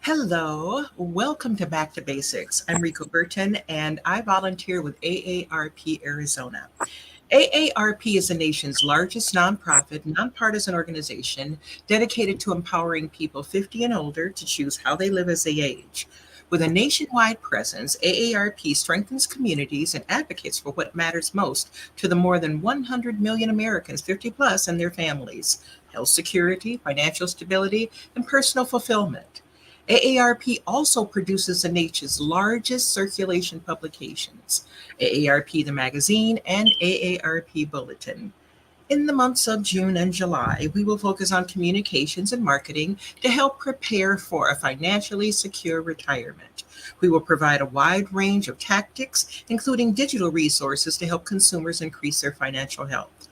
Hello, welcome to Back to Basics. I'm Rico Burton and I volunteer with AARP Arizona. AARP is the nation's largest nonprofit, nonpartisan organization dedicated to empowering people 50 and older to choose how they live as they age. With a nationwide presence, AARP strengthens communities and advocates for what matters most to the more than 100 million Americans 50 plus and their families: health security, financial stability, and personal fulfillment. AARP also produces the nation's largest circulation publications, AARP the magazine and AARP Bulletin. In the months of June and July, we will focus on communications and marketing to help prepare for a financially secure retirement. We will provide a wide range of tactics, including digital resources to help consumers increase their financial health.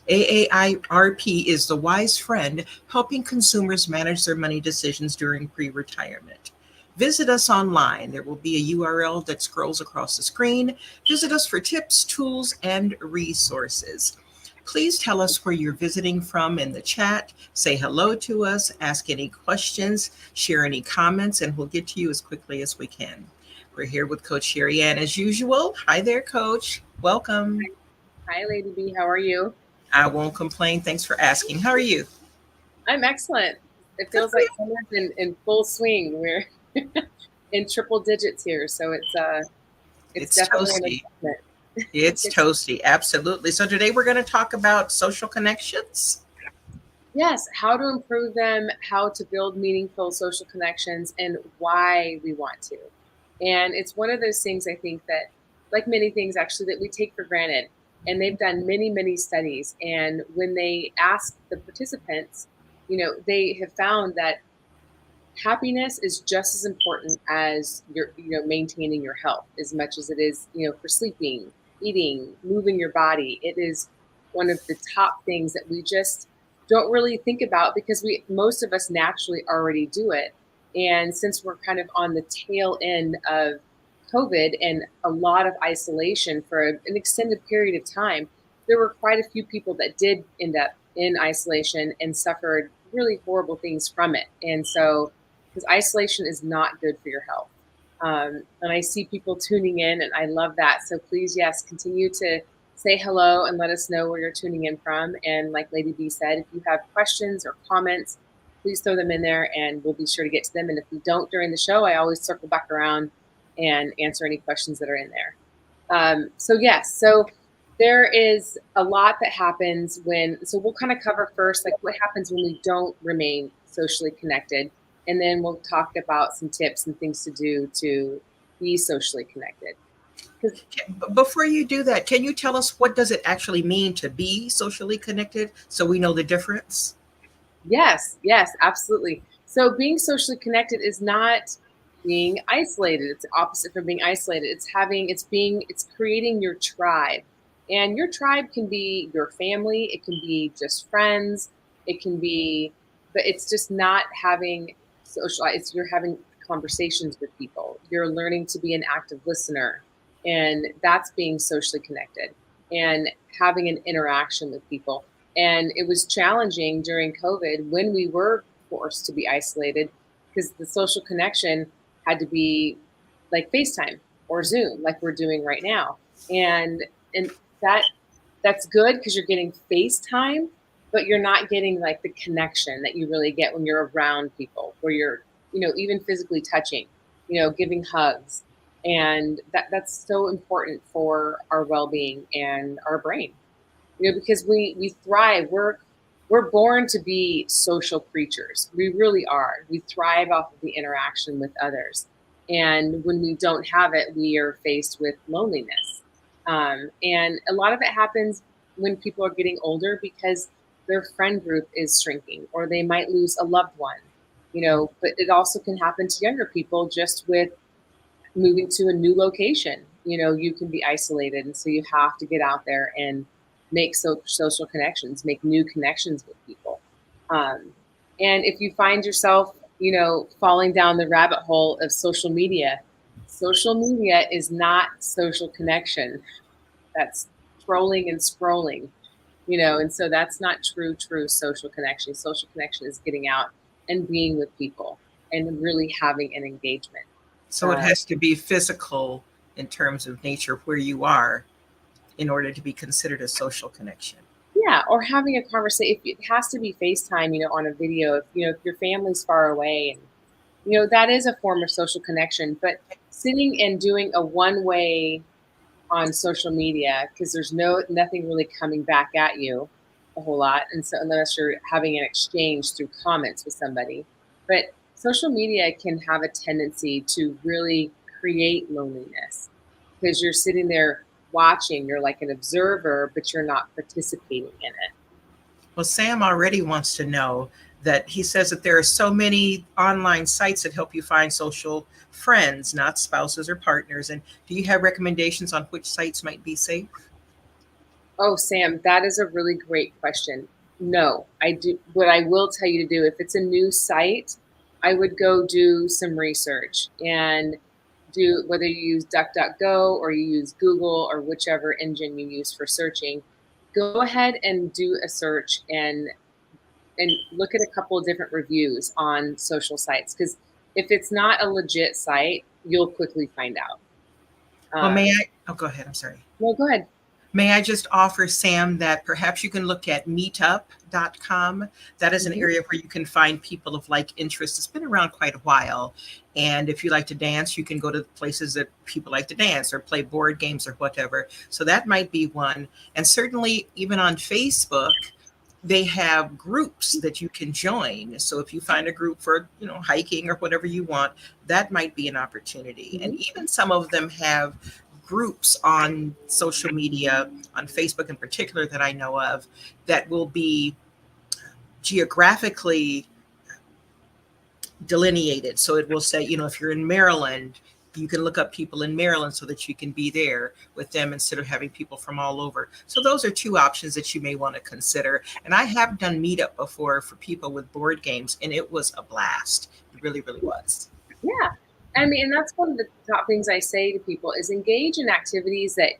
AARP is the wise friend helping consumers manage their money decisions during pre retirement. Visit us online. There will be a URL that scrolls across the screen. Visit us for tips, tools, and resources. Please tell us where you're visiting from in the chat. Say hello to us, ask any questions, share any comments, and we'll get to you as quickly as we can. We're here with Coach SheriAnne as usual. Hi there, Coach. Welcome. Hi, Lady B. How are you? I won't complain. Thanks for asking. How are you? I'm excellent. It Good feels for like you. summer's in full swing. We're in triple digits here, so it's It's definitely an toasty. excitement. It's toasty. Absolutely. So today we're going to talk about social connections. Yes, how to improve them, how to build meaningful social connections, and why we want to. And it's one of those things I think that, like many things actually, that we take for granted. And they've done many, many studies. And when they ask the participants, they have found that happiness is just as important as your maintaining your health as much as it is for sleeping, eating, moving your body. It is one of the top things that we just don't really think about because we most of us naturally already do it. And since we're kind of on the tail end of COVID and a lot of isolation for an extended period of time, there were quite a few people that did end up in isolation and suffered really horrible things from it. And so because isolation is not good for your health. And I see people tuning in, and I love that. So please, yes, continue to say hello and let us know where you're tuning in from. And like Lady B said, if you have questions or comments, please throw them in there, and we'll be sure to get to them. And if we don't during the show, I always circle back around and answer any questions that are in there. So there is a lot that happens so we'll kind of cover first, like what happens when we don't remain socially connected. And then we'll talk about some tips and things to do to be socially connected. Before you do that, can you tell us what does it actually mean to be socially connected so we know the difference? Yes, absolutely. So being socially connected is not being isolated. It's opposite from being isolated. It's creating your tribe. And your tribe can be your family, it can be just friends, it can be, but it's just not having you're having conversations with people. You're learning to be an active listener. And that's being socially connected and having an interaction with people. And it was challenging during COVID when we were forced to be isolated because the social connection had to be like FaceTime or Zoom, like we're doing right now. And that that's good because you're getting FaceTime, but you're not getting like the connection that you really get when you're around people, where you're, even physically touching, giving hugs. And that's so important for our well-being and our brain, because we thrive. We're born to be social creatures. We really are. We thrive off of the interaction with others. And when we don't have it, we are faced with loneliness. And a lot of it happens when people are getting older because their friend group is shrinking or they might lose a loved one, but it also can happen to younger people just with moving to a new location. You can be isolated. And so you have to get out there and make social connections, make new connections with people. Um, and if you find yourself, falling down the rabbit hole of social media is not social connection. That's trolling and scrolling, and so that's not true social connection. Social connection is getting out and being with people. and really having an engagement. So it has to be physical in terms of nature of where you are in order to be considered a social connection. Yeah, or having a conversation. It has to be FaceTime, on a video. If your family's far away, and that is a form of social connection. But sitting and doing a one way on social media, because there's nothing really coming back at you a whole lot, and so unless you're having an exchange through comments with somebody. But social media can have a tendency to really create loneliness because you're sitting there watching, you're like an observer, but you're not participating in it. Well, Sam already wants to know that he says that there are so many online sites that help you find social friends, not spouses or partners. And do you have recommendations on which sites might be safe? Oh, Sam, that is a really great question. No, I do. What I will tell you to do, if it's a new site, I would go do some research and do, whether you use DuckDuckGo or you use Google or whichever engine you use for searching, go ahead and do a search and look at a couple of different reviews on social sites, because if it's not a legit site, you'll quickly find out. Well, may I? Oh, go ahead. I'm sorry. No, go ahead. May I just offer, Sam, that perhaps you can look at meetup.com. That is an area where you can find people of like interests. It's been around quite a while. And if you like to dance, you can go to places that people like to dance or play board games or whatever. So that might be one. And certainly, even on Facebook, they have groups that you can join. So if you find a group for, hiking or whatever you want, that might be an opportunity. And even some of them have groups on social media, on Facebook in particular, that I know of, that will be geographically delineated. So it will say, if you're in Maryland, you can look up people in Maryland so that you can be there with them instead of having people from all over. So those are two options that you may want to consider. And I have done Meetup before for people with board games, and it was a blast. It really, really was. Yeah. I mean, and that's one of the top things I say to people is engage in activities that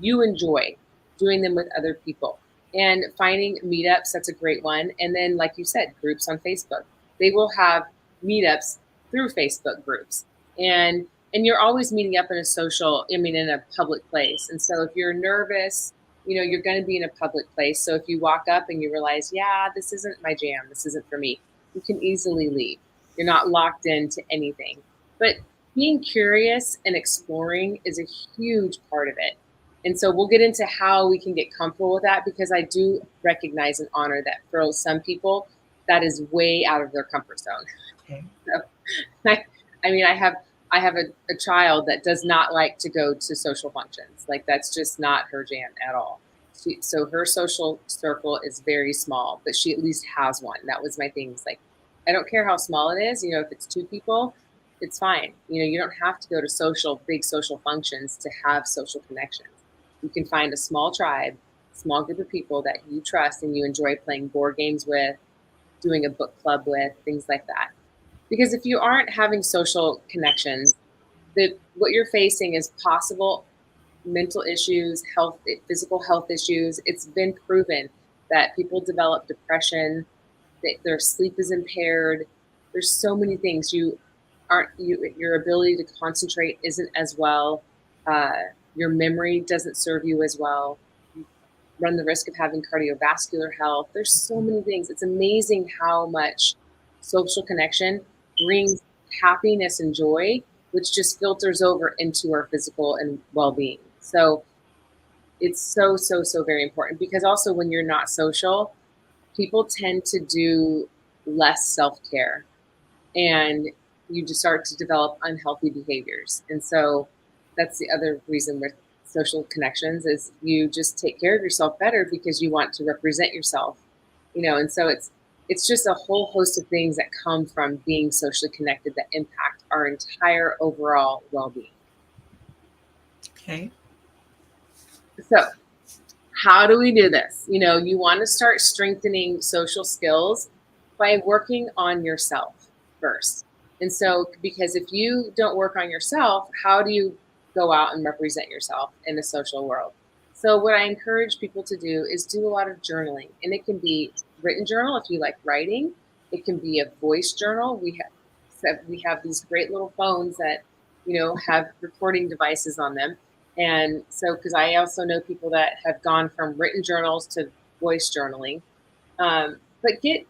you enjoy doing them with other people. And finding meetups, that's a great one. And then, like you said, groups on Facebook. They will have meetups through Facebook groups. And you're always meeting up in in a public place. And so if you're nervous, you're going to be in a public place. So if you walk up and you realize, yeah, this isn't my jam, this isn't for me, you can easily leave. You're not locked into anything. But being curious and exploring is a huge part of it. And so we'll get into how we can get comfortable with that, because I do recognize and honor that for some people, that is way out of their comfort zone. Okay. So, I have a child that does not like to go to social functions. Like, that's just not her jam at all. So her social circle is very small, but she at least has one. That was my thing. It's like, I don't care how small it is. If it's 2 people, it's fine. You don't have to go to big social functions to have social connections. You can find a small tribe, small group of people that you trust and you enjoy playing board games with, doing a book club with, things like that. Because if you aren't having social connections, what you're facing is possible mental issues, physical health issues. It's been proven that people develop depression, that their sleep is impaired. There's so many things. Your ability to concentrate isn't as well. Your memory doesn't serve you as well. You run the risk of having cardiovascular health. There's so many things. It's amazing how much social connection brings happiness and joy, which just filters over into our physical and well-being. So it's so, so, so very important, because also when you're not social, people tend to do less self-care, and you just start to develop unhealthy behaviors. And so that's the other reason with social connections is you just take care of yourself better because you want to represent yourself, and so it's just a whole host of things that come from being socially connected that impact our entire overall well-being. Okay. So how do we do this? You want to start strengthening social skills by working on yourself first. And so, because if you don't work on yourself, how do you go out and represent yourself in the social world? So what I encourage people to do is do a lot of journaling. And it can be written journal if you like writing. It can be a voice journal. We have So we have these great little phones that, have recording devices on them. And so, because I also know people that have gone from written journals to voice journaling. But get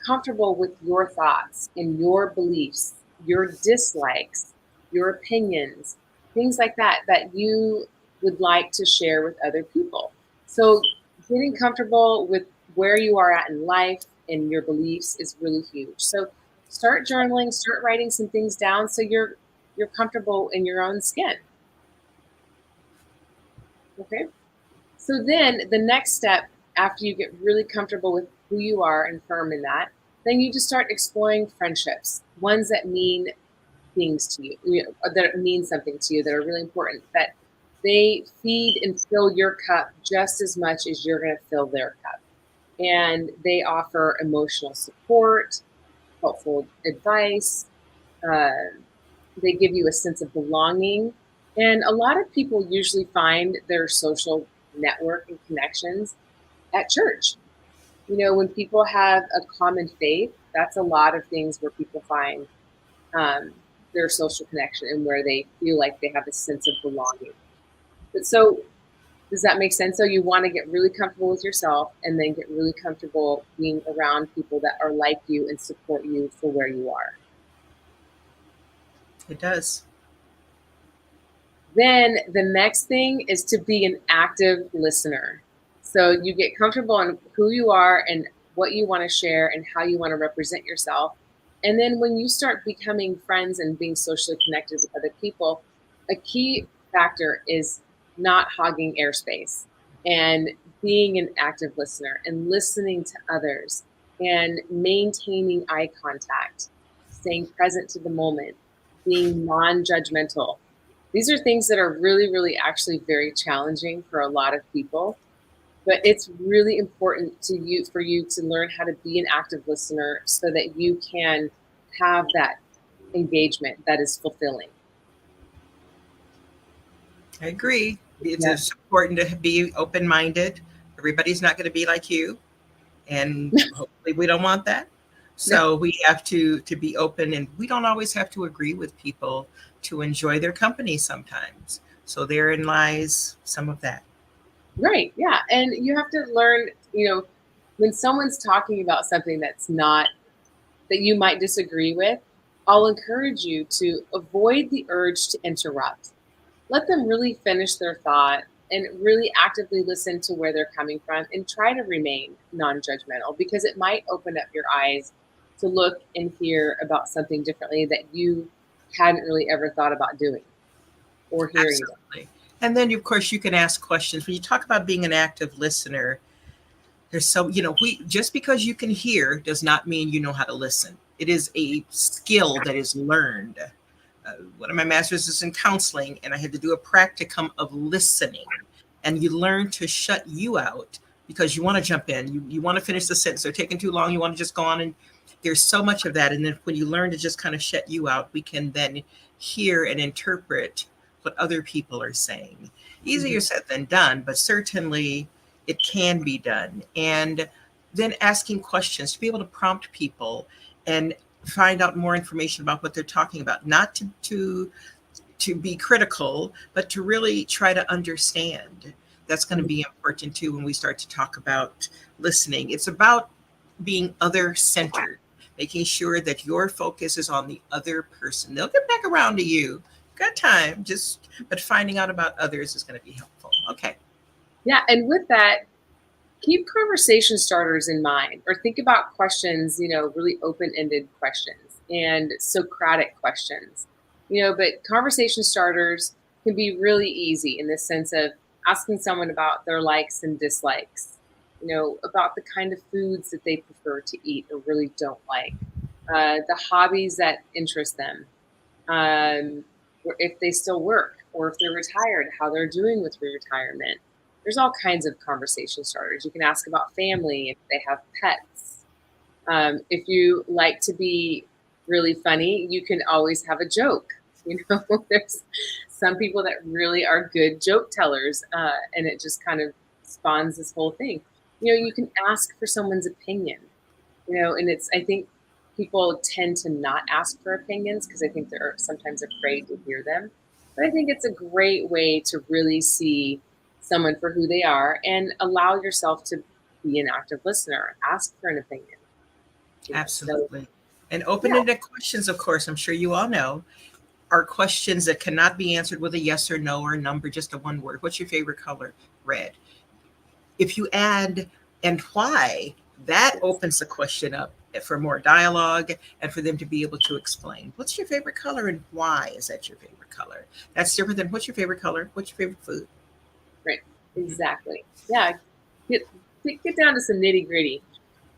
comfortable with your thoughts and your beliefs, your dislikes, your opinions, things like that, that you would like to share with other people. So, getting comfortable with where you are at in life and your beliefs is really huge. So, start journaling, start writing some things down so you're comfortable in your own skin. Okay? So then the next step after you get really comfortable with who you are and firm in that, then you just start exploring friendships, ones that mean things to you, that mean something to you, that are really important, that they feed and fill your cup just as much as you're going to fill their cup. And they offer emotional support, helpful advice. Uh, they give you a sense of belonging. And a lot of people usually find their social network and connections at church. When people have a common faith, that's a lot of things where people find um, their social connection and where they feel like they have a sense of belonging. But so, does that make sense? So, you want to get really comfortable with yourself and then get really comfortable being around people that are like you and support you for where you are. It does. Then the next thing is to be an active listener. So you get comfortable in who you are and what you want to share and how you want to represent yourself. And then when you start becoming friends and being socially connected with other people, a key factor is not hogging airspace and being an active listener and listening to others and maintaining eye contact, staying present to the moment, being non judgmental. These are things that are really, really actually very challenging for a lot of people, but it's really important for you to learn how to be an active listener so that you can have that engagement that is fulfilling. I agree. It's Yeah. just important to be open minded. Everybody's not going to be like you, and hopefully, we don't want that. So we have to be open, and we don't always have to agree with people to enjoy their company sometimes. So therein lies some of that. Right. Yeah. And you have to learn, when someone's talking about something that's not, that you might disagree with, I'll encourage you to avoid the urge to interrupt. Let them really finish their thought and really actively listen to where they're coming from and try to remain non-judgmental because it might open up your eyes to look and hear about something differently that you hadn't really ever thought about doing or hearing about. Absolutely. And then, of course, you can ask questions. When you talk about being an active listener, there's so, we just because you can hear does not mean you know how to listen. It is a skill that is learned. One of my masters is in counseling, and I had to do a practicum of listening. And you learn to shut you out because you want to jump in. You want to finish the sentence. They're taking too long. You want to just go on. And there's so much of that. And then when you learn to just kind of shut you out, we can then hear and interpret what other people are saying. Easier Mhm. said than done, but certainly it can be done. And then asking questions to be able to prompt people and find out more information about what they're talking about, not to be critical, but to really try to understand. That's going to be important too when we start to talk about listening. It's about being other centered, making sure that your focus is on the other person. They'll get back around to you. Got time, just but finding out about others is going to be helpful. Okay. Yeah, and with that, keep conversation starters in mind or think about questions, really open-ended questions and Socratic questions. But conversation starters can be really easy in the sense of asking someone about their likes and dislikes, about the kind of foods that they prefer to eat or really don't like, the hobbies that interest them, or if they still work or if they're retired, how they're doing with retirement. There's all kinds of conversation starters. You can ask about family if they have pets. If you like to be really funny, you can always have a joke. There's some people that really are good joke tellers, and it just kind of spawns this whole thing. You can ask for someone's opinion, and it's, I think, people tend to not ask for opinions because I think they're sometimes afraid to hear them. But I think it's a great way to really see someone for who they are and allow yourself to be an active listener. Ask for an opinion. So Absolutely. And yeah, open-ended questions, of course, I'm sure you all know, are questions that cannot be answered with a yes or no or a number, just a one word. What's your favorite color? Red. If you add and why, that yes, opens the question up for more dialogue and for them to be able to explain what's your favorite color and why is that your favorite color. That's different than what's your favorite color, what's your favorite food. right, Mhm. exactly. Yeah, get get down to some nitty gritty.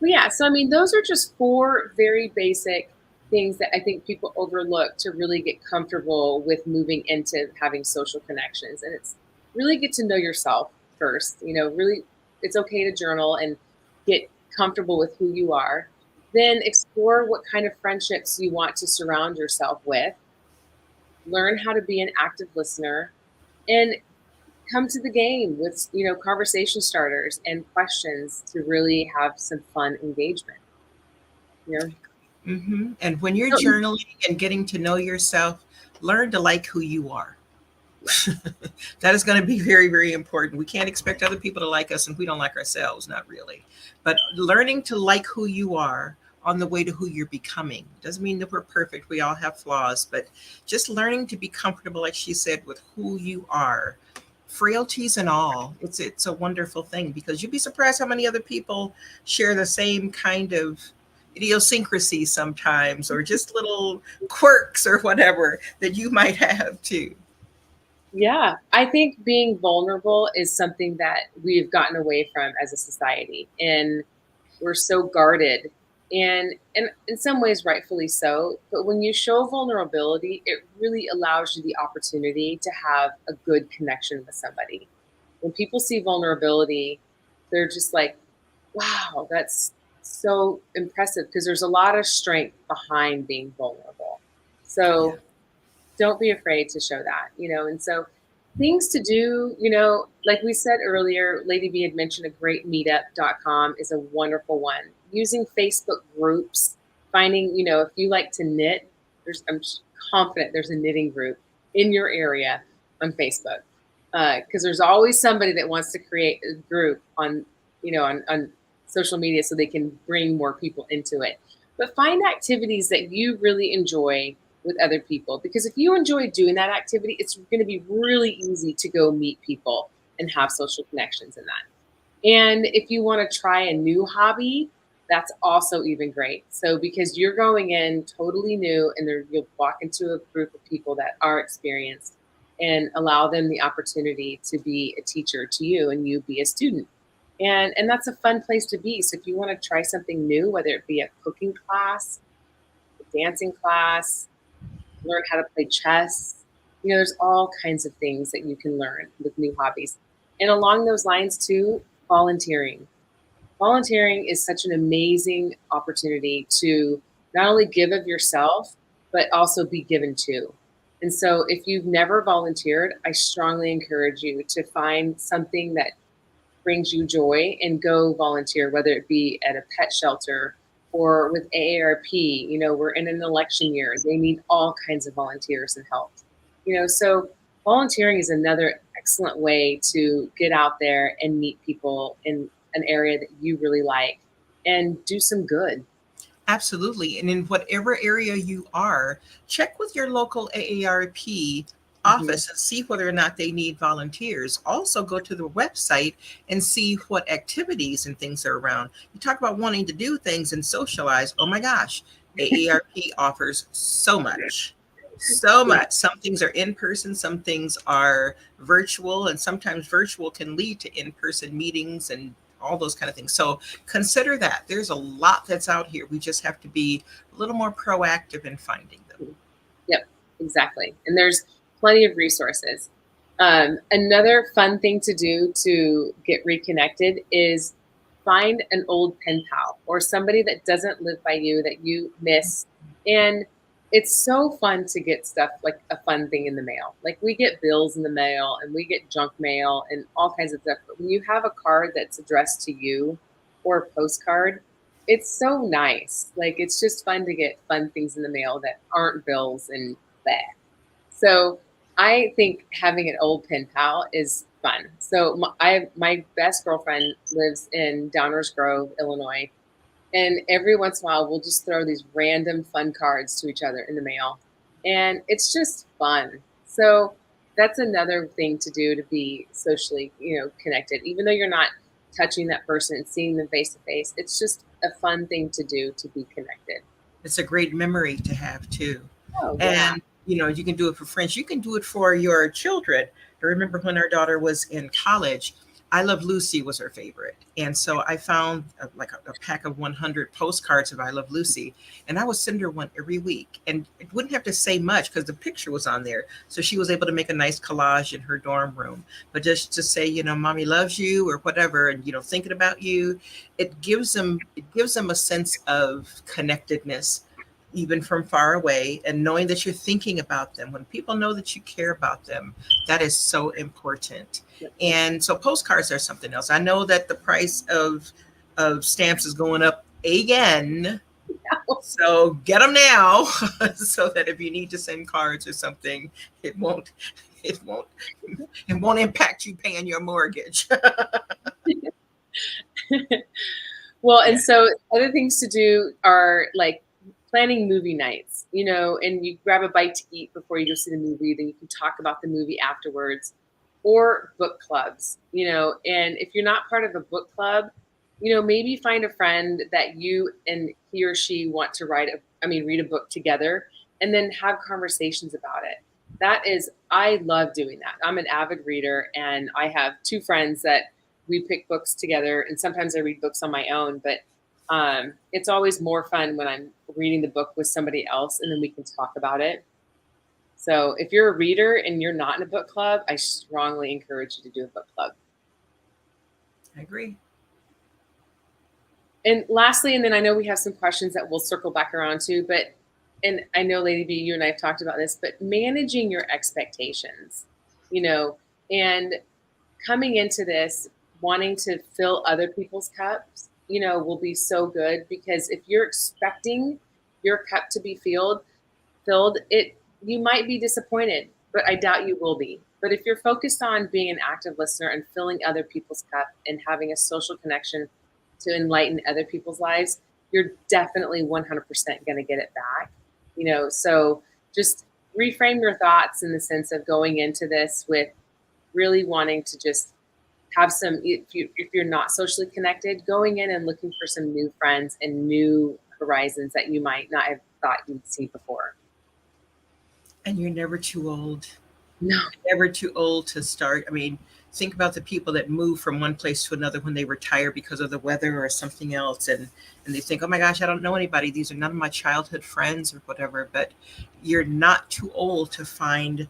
But yeah, so I mean, those are just four very basic things that I think people overlook to really get comfortable with moving into having social connections. And it's really get to know yourself first. Really, it's okay to journal and get comfortable with who you are. Then explore what kind of friendships you want to surround yourself with. Learn how to be an active listener and come to the game with conversation starters and questions to really have some fun engagement. You know, And when you're so journaling and getting to know yourself, learn to like who you are. yes, That is going to be very, very important. We can't expect other people to like us and we don't like ourselves, not really. But learning to like who you are on the way to who you're becoming doesn't mean that we're perfect. We all have flaws, but just learning to be comfortable, like she said, with who you are, frailties and all. It's a wonderful thing because you'd be surprised how many other people share the same kind of idiosyncrasies sometimes, or just little quirks or whatever that you might have too. yeah. I think being vulnerable is something that we've gotten away from as a society, and we're so guarded, and in some ways, rightfully so. But when you show vulnerability, it really allows you the opportunity to have a good connection with somebody. When people see vulnerability, they're just like, wow, that's so impressive because there's a lot of strength behind being vulnerable. Yeah. So don't be afraid to show that. And so things to do, like we said earlier, Lady B had mentioned a great meetup.com is a wonderful one. Using Facebook groups, finding, if you like to knit, I'm confident there's a knitting group in your area on Facebook. Because there's always somebody that wants to create a group on social media so they can bring more people into it. But find activities that you really enjoy with other people, because if you enjoy doing that activity, it's going to be really easy to go meet people and have social connections in that. And if you want to try a new hobby, that's also even great. So because you're going in totally new, and you'll walk into a group of people that are experienced and allow them the opportunity to be a teacher to you and you be a student. And that's a fun place to be. So if you want to try something new, whether it be a cooking class, a dancing class, learn how to play chess. There's all kinds of things that you can learn with new hobbies. And along those lines, too, volunteering. Volunteering is such an amazing opportunity to not only give of yourself, but also be given to. And so, if you've never volunteered, I strongly encourage you to find something that brings you joy and go volunteer, whether it be at a pet shelter or with AARP. We're in an election year. They need all kinds of volunteers and help. So volunteering is another excellent way to get out there and meet people in an area that you really like and do some good. Absolutely. And in whatever area you are, check with your local AARP Hmm. office and see whether or not they need volunteers. Also, go to the website and see what activities and things are around. You talk about wanting to do things and socialize. Oh my gosh, AARP offers so much. So Yeah. much. Some things are in person, some things are virtual, and sometimes virtual can lead to in person meetings and all those kind of things. So consider that. There's a lot that's out here. We just have to be a little more proactive in finding them. Yep, exactly. And there's plenty of resources. Another fun thing to do to get reconnected is find an old pen pal or somebody that doesn't live by you that you miss. And it's so fun to get stuff like a fun thing in the mail. Like we get bills in the mail and we get junk mail and all kinds of stuff. But when you have a card that's addressed to you or a postcard, It's so nice. Like, it's just fun to get fun things in the mail that aren't bills and that. So I think having an old pen pal is fun. So my best girlfriend lives in Downers Grove, Illinois, and every once in a while we'll just throw these random fun cards to each other in the mail, and it's just fun. So that's another thing to do to be socially, connected. Even though you're not touching that person and seeing them face to face, it's just a fun thing to do to be connected. It's a great memory to have too. Oh yeah. And you can do it for friends. You can do it for your children. I remember when our daughter was in college, I Love Lucy was her favorite. And so I found like a pack of 100 postcards of I Love Lucy. And I would send her one every week. And it wouldn't have to say much because the picture was on there. So she was able to make a nice collage in her dorm room. But just to say, mommy loves you or whatever, and, thinking about you, it gives them a sense of connectedness even from far away, and knowing that you're thinking about them. When people know that you care about them, that is so important. And so postcards are something else. I know that the price of stamps is going up again. So get them now so that if you need to send cards or something, it won't it won't it won't impact you paying your mortgage. Well, Yeah. and so other things to do are like planning movie nights, and you grab a bite to eat before you go see the movie, then you can talk about the movie afterwards, or book clubs, and if you're not part of a book club, maybe find a friend that you and he or she want to read a book together, and then have conversations about it. I love doing that. I'm an avid reader, and I have two friends that we pick books together, and sometimes I read books on my own, but it's always more fun when I'm reading the book with somebody else and then we can talk about it. So if you're a reader and you're not in a book club, I strongly encourage you to do a book club. I agree. And lastly, and then I know we have some questions that we'll circle back around to, and I know Lady B, you and I have talked about this, but managing your expectations, you know, and coming into this wanting to fill other people's cups, will be so good, because if you're expecting your cup to be filled, you might be disappointed, but I doubt you will be. But if you're focused on being an active listener and filling other people's cup and having a social connection to enlighten other people's lives, you're definitely 100% going to get it back. So just reframe your thoughts in the sense of going into this with really wanting to just have some, if you're not socially connected, going in and looking for some new friends and new horizons that you might not have thought you'd see before. And you're never too old. No. Never too old to start. I mean, think about the people that move from one place to another when they retire because of the weather or something else, and they think, "Oh my gosh, I don't know anybody. These are none of my childhood friends or whatever." But you're not too old to find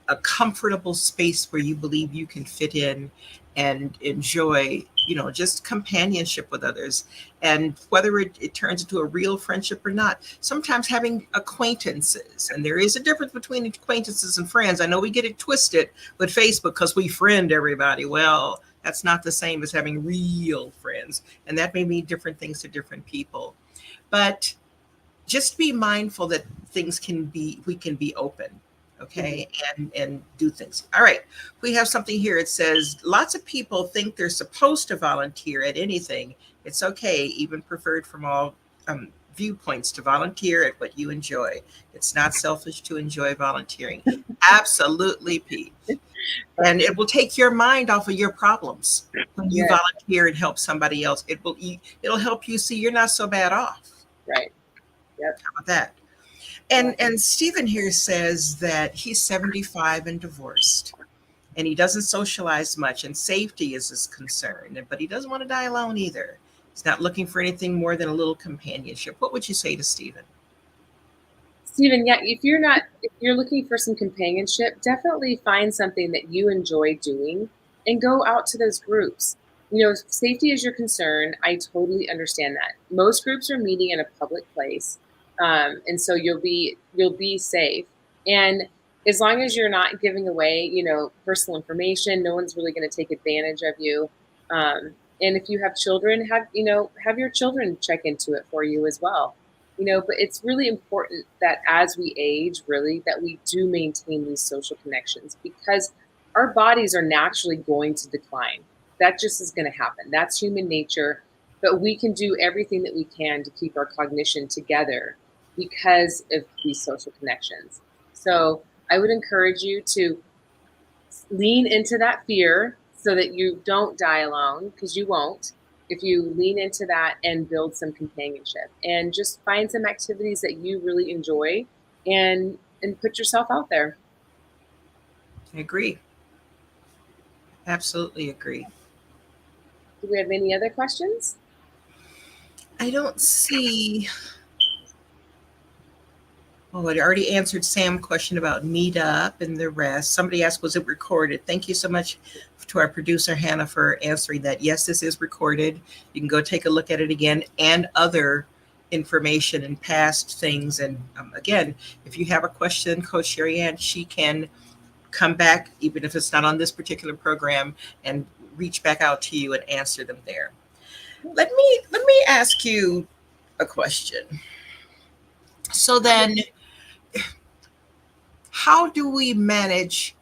a comfortable space where you believe you can fit in and enjoy, just companionship with others. And whether it turns into a real friendship or not, sometimes having acquaintances, and there is a difference between acquaintances and friends. I know we get it twisted with Facebook because we friend everybody. Well, that's not the same as having real friends. And that may mean different things to different people. But just be mindful that we can be open, okay, and do things. All right, we have something here. It says lots of people think they're supposed to volunteer at anything. It's okay, even preferred from all viewpoints, to volunteer at what you enjoy. It's not selfish to enjoy volunteering. Absolutely, Pete. And it will take your mind off of your problems when you Yeah. volunteer and help somebody else. It'll help you see you're not so bad off. Right. Yep. How about that? And Stephen here says that he's 75 and divorced, and he doesn't socialize much, and safety is his concern, but he doesn't want to die alone either. He's not looking for anything more than a little companionship. What would you say to Stephen? Stephen, yeah, if you're looking for some companionship, definitely find something that you enjoy doing and go out to those groups. Safety is your concern. I totally understand that. Most groups are meeting in a public place, and so you'll be safe. And as long as you're not giving away, personal information, no one's really going to take advantage of you. And if you have children, have your children check into it for you as well. But it's really important that as we age, really, that we do maintain these social connections, because our bodies are naturally going to decline. That just is going to happen. That's human nature. But we can do everything that we can to keep our cognition together because of these social connections. So I would encourage you to lean into that fear so that you don't die alone, because you won't if you lean into that and build some companionship and just find some activities that you really enjoy and put yourself out there. I agree. Absolutely agree. Do we have any other questions? I don't see. Oh, I already answered Sam's question about meetup and the rest. Somebody asked, was it recorded? Thank you so much to our producer, Hannah, for answering that. Yes, this is recorded. You can go take a look at it again and other information and past things. And again, if you have a question, Coach SheriAnne, she can come back, even if it's not on this particular program, and reach back out to you and answer them there. Let me ask you a question. So then, how do we manage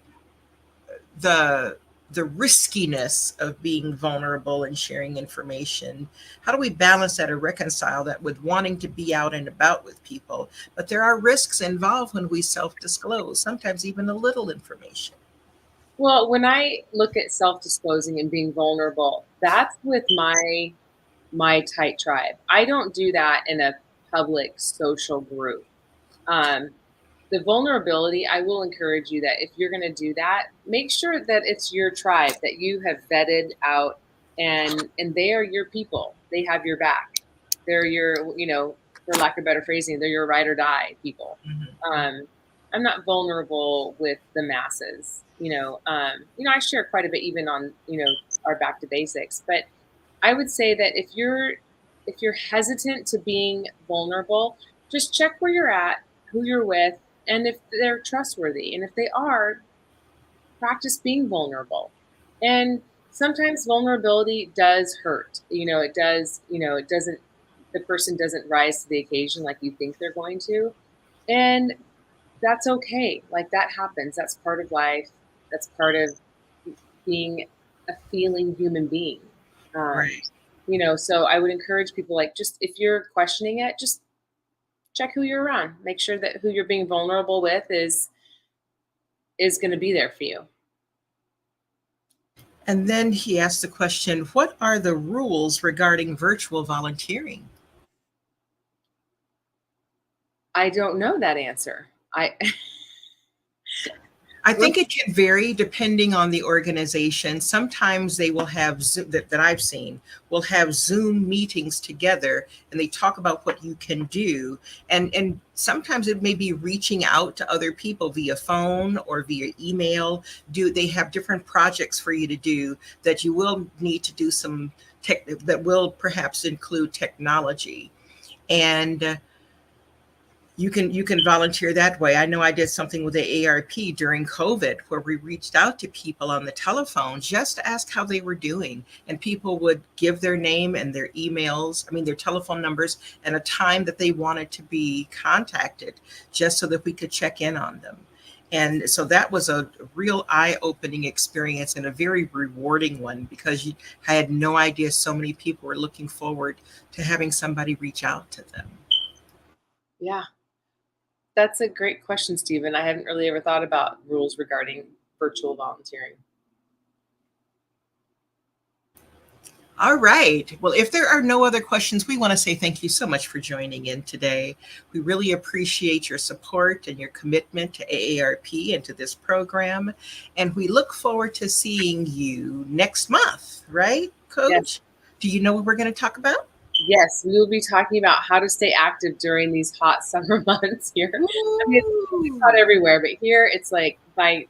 the the riskiness of being vulnerable and sharing information? How do we balance that or reconcile that with wanting to be out and about with people? But there are risks involved when we self-disclose, sometimes even a little information. Well, when I look at self-disclosing and being vulnerable, that's with my tight tribe. I don't do that in a public social group. Um, the vulnerability, I will encourage you that if you're going to do that, make sure that it's your tribe that you have vetted out, and they are your people. They have your back. They're your, for lack of better phrasing, they're your ride or die people. Mm-hmm. Um, I'm not vulnerable with the masses. I share quite a bit even on, our back to basics, but I would say that if you're hesitant to being vulnerable, just check where you're at, who you're with, and if they're trustworthy. And if they are, practice being vulnerable. And sometimes vulnerability does hurt. It does, it doesn't, the person doesn't rise to the occasion like you think they're going to. And that's okay. Like, that happens. That's part of life. That's part of being a feeling human being. Um, Right. so I would encourage people, like, just if you're questioning it, just check who you're around. Make sure that who you're being vulnerable with is going to be there for you. And then he asked the question, what are the rules regarding virtual volunteering? I don't know that answer. I think it can vary depending on the organization. Sometimes they will have that I've seen will have Zoom meetings together, and they talk about what you can do. And sometimes it may be reaching out to other people via phone or via email. They have different projects for you to do that you will need to do some tech that will perhaps include technology. And you can volunteer that way. I know I did something with the AARP during COVID where we reached out to people on the telephone just to ask how they were doing. And people would give their name and their their telephone numbers and a time that they wanted to be contacted, just so that we could check in on them. And so that was a real eye-opening experience and a very rewarding one, because I had no idea so many people were looking forward to having somebody reach out to them. Yeah, that's a great question, Stephen. I hadn't really ever thought about rules regarding virtual volunteering. All right. Well, if there are no other questions, we want to say thank you so much for joining in today. We really appreciate your support and your commitment to AARP and to this program. And we look forward to seeing you next month, right, Coach? Yes. Do you know what we're going to talk about? Yes, we will be talking about how to stay active during these hot summer months here. I mean, it's hot everywhere, but here it's like by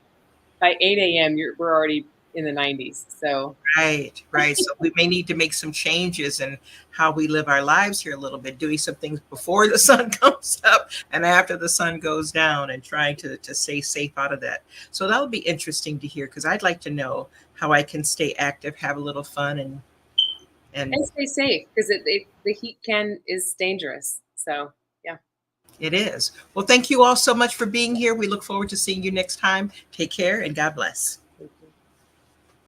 8 a.m. We're already in the 90s. So Right. So we may need to make some changes in how we live our lives here a little bit, doing some things before the sun comes up and after the sun goes down, and trying to stay safe out of that. So that'll be interesting to hear, because I'd like to know how I can stay active, have a little fun, and And And stay safe because the heat is dangerous. So yeah. it is. Well, thank you all so much for being here. We look forward to seeing you next time. Take care and God bless.